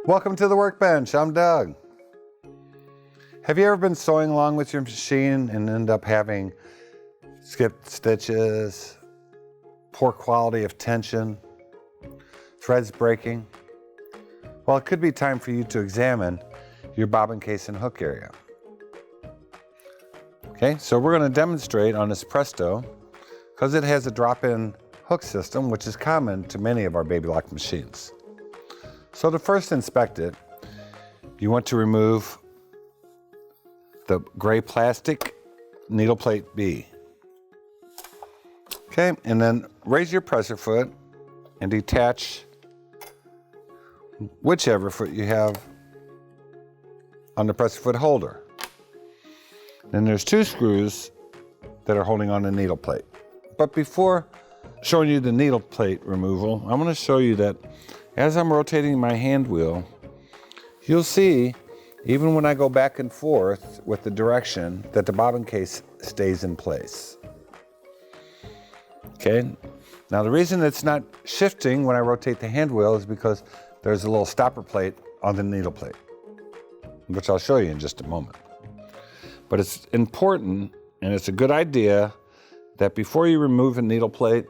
Welcome to the Workbench. I'm Doug. Have you ever been sewing along with your machine and end up having skipped stitches, poor quality of tension, threads breaking? Well, it could be time for you to examine your bobbin case and hook area. Okay, so we're going to demonstrate on this Presto because it has a drop-in hook system, which is common to many of our baby lock machines. So to first inspect it, you want to remove the gray plastic needle plate B. Okay, and then raise your presser foot and detach whichever foot you have on the presser foot holder. Then there's two screws that are holding on the needle plate. But before showing you the needle plate removal, I'm going to show you that as I'm rotating my hand wheel, you'll see, even when I go back and forth with the direction, that the bobbin case stays in place. Okay, now the reason it's not shifting when I rotate the hand wheel is because there's a little stopper plate on the needle plate, which I'll show you in just a moment. But it's important, and it's a good idea, that before you remove a needle plate,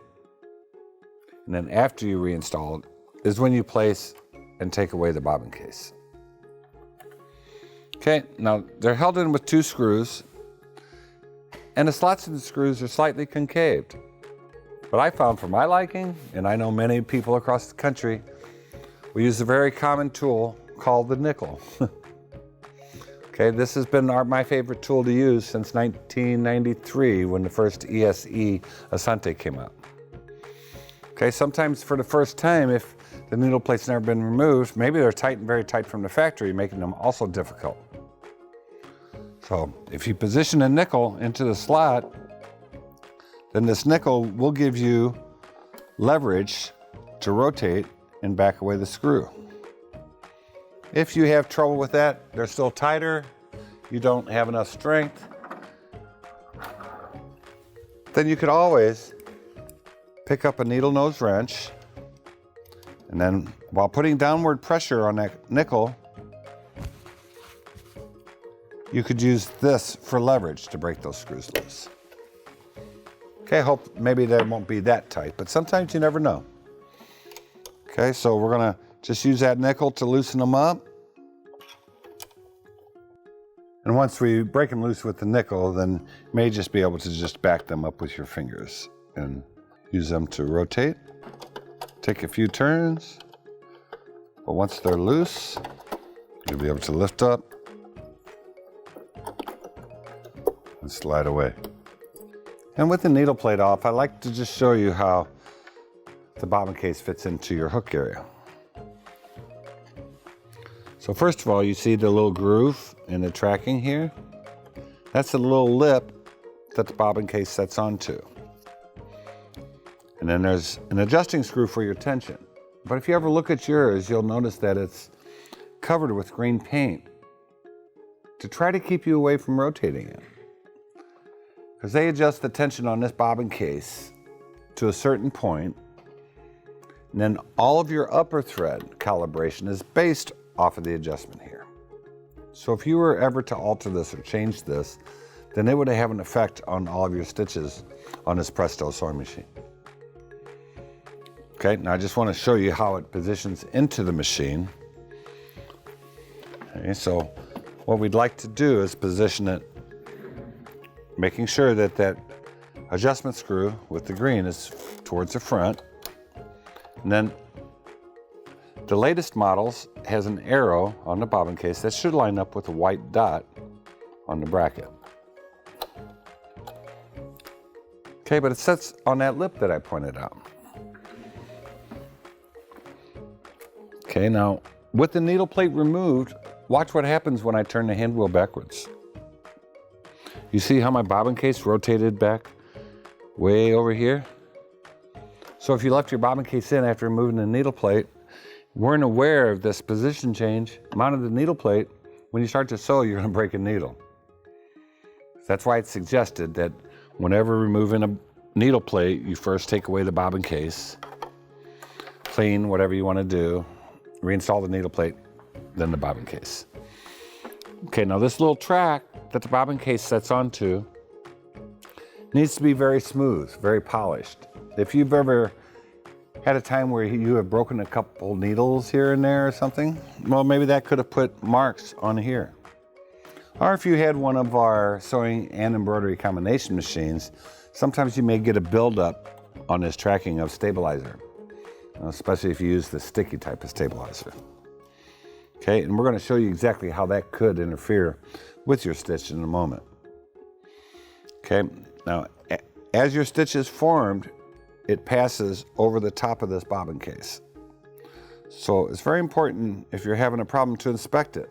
and then after you reinstall it, is when you place and take away the bobbin case. Okay, now they're held in with two screws, and the slots in the screws are slightly concaved. But I found, for my liking, and I know many people across the country, we use a very common tool called the nickel. Okay, this has been my favorite tool to use since 1993 when the first ESE Asante came out. Okay, sometimes for the first time, if the needle plate's never been removed, maybe they're tight and very tight from the factory, making them also difficult. So if you position a nickel into the slot, then this nickel will give you leverage to rotate and back away the screw. If you have trouble with that, they're still tighter, you don't have enough strength, then you could always pick up a needle nose wrench, and then while putting downward pressure on that nickel, you could use this for leverage to break those screws loose. Okay, I hope maybe they won't be that tight, but sometimes you never know. Okay, so we're gonna just use that nickel to loosen them up. And once we break them loose with the nickel, then you may just be able to just back them up with your fingers and use them to rotate. Take a few turns, but once they're loose, you'll be able to lift up and slide away. And with the needle plate off, I like to just show you how the bobbin case fits into your hook area. So first of all, you see the little groove in the tracking here? That's a little lip that the bobbin case sets onto. And then there's an adjusting screw for your tension. But if you ever look at yours, you'll notice that it's covered with green paint to try to keep you away from rotating it. Because they adjust the tension on this bobbin case to a certain point, and then all of your upper thread calibration is based off of the adjustment here. So if you were ever to alter this or change this, then it would have an effect on all of your stitches on this Presto sewing machine. Okay, now I just want to show you how it positions into the machine. Okay, so what we'd like to do is position it, making sure that that adjustment screw with the green is towards the front. And then the latest models has an arrow on the bobbin case that should line up with a white dot on the bracket. Okay, but it sets on that lip that I pointed out. Okay, now with the needle plate removed, watch what happens when I turn the hand wheel backwards. You see how my bobbin case rotated back way over here? So if you left your bobbin case in after removing the needle plate, weren't aware of this position change, mounted the needle plate, when you start to sew, you're gonna break a needle. That's why it's suggested that whenever removing a needle plate, you first take away the bobbin case, clean whatever you wanna do, reinstall the needle plate, than the bobbin case. Okay, now this little track that the bobbin case sets onto needs to be very smooth, very polished. If you've ever had a time where you have broken a couple needles here and there or something, well, maybe that could have put marks on here. Or if you had one of our sewing and embroidery combination machines, sometimes you may get a buildup on this tracking of stabilizer, especially if you use the sticky type of stabilizer. Okay, and we're going to show you exactly how that could interfere with your stitch in a moment. Okay, now as your stitch is formed, it passes over the top of this bobbin case. So it's very important, if you're having a problem, to inspect it.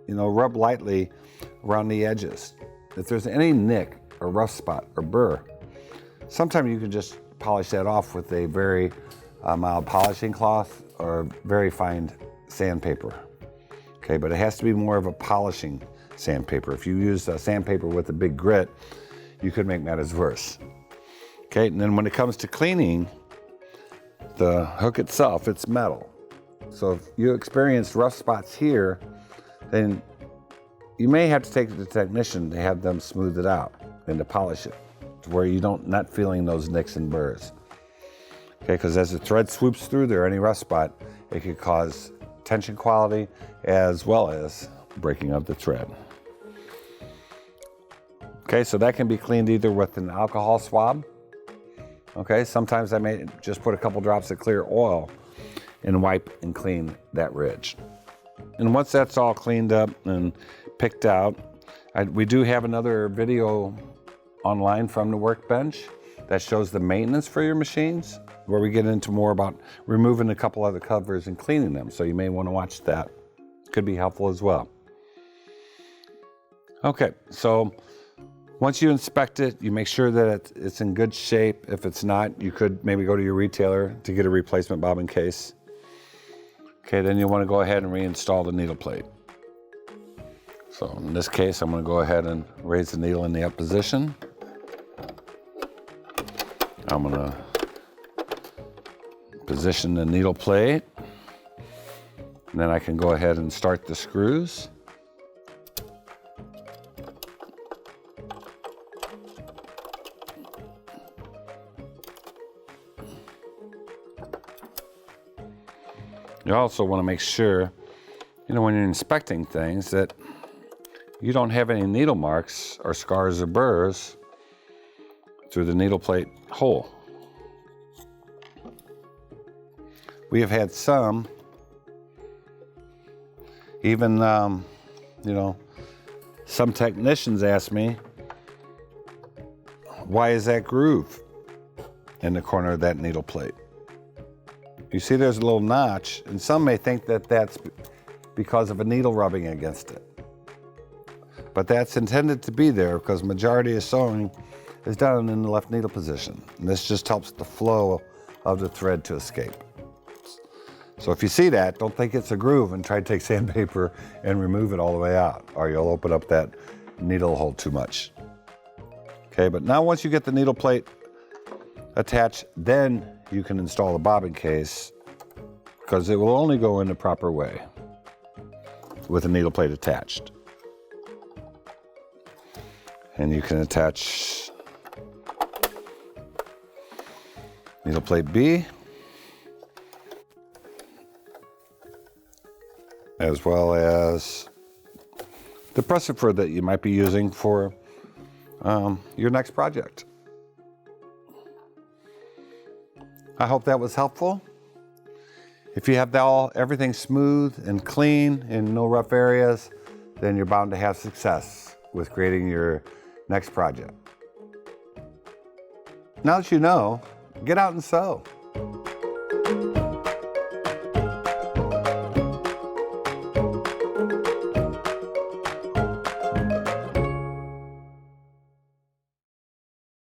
Rub lightly around the edges. If there's any nick or rough spot or burr, sometimes you can just polish that off with a very mild polishing cloth or very fine sandpaper. Okay, but it has to be more of a polishing sandpaper. If you use a sandpaper with a big grit, you could make matters worse. Okay, and then when it comes to cleaning, the hook itself, it's metal. So if you experience rough spots here, then you may have to take it to the technician to have them smooth it out and to polish it to where you not feeling those nicks and burrs. Okay, because as the thread swoops through there, any rough spot, it could cause tension quality as well as breaking of the thread. Okay, so that can be cleaned either with an alcohol swab. Okay, sometimes I may just put a couple drops of clear oil and wipe and clean that ridge. And once that's all cleaned up and picked out, we do have another video online from the Workbench that shows the maintenance for your machines, where we get into more about removing a couple other covers and cleaning them. So you may want to watch that. Could be helpful as well. Okay, so once you inspect it, you make sure that it's in good shape. If it's not, you could maybe go to your retailer to get a replacement bobbin case. Okay, then you'll want to go ahead and reinstall the needle plate. So in this case, I'm going to go ahead and raise the needle in the up position. I'm going to position the needle plate. And then I can go ahead and start the screws. You also want to make sure, when you're inspecting things, that you don't have any needle marks or scars or burrs through the needle plate hole. We have had some, even, some technicians ask me, why is that groove in the corner of that needle plate? You see there's a little notch, and some may think that that's because of a needle rubbing against it. But that's intended to be there because majority of sewing is done in the left needle position. And this just helps the flow of the thread to escape. So if you see that, don't think it's a groove and try to take sandpaper and remove it all the way out, or you'll open up that needle hole too much. Okay, but now once you get the needle plate attached, then you can install the bobbin case, because it will only go in the proper way with the needle plate attached. And you can attach needle plate B, as well as the pressifer that you might be using for your next project. I hope that was helpful. If you have everything smooth and clean and no rough areas, then you're bound to have success with creating your next project. Now that you know, get out and sew.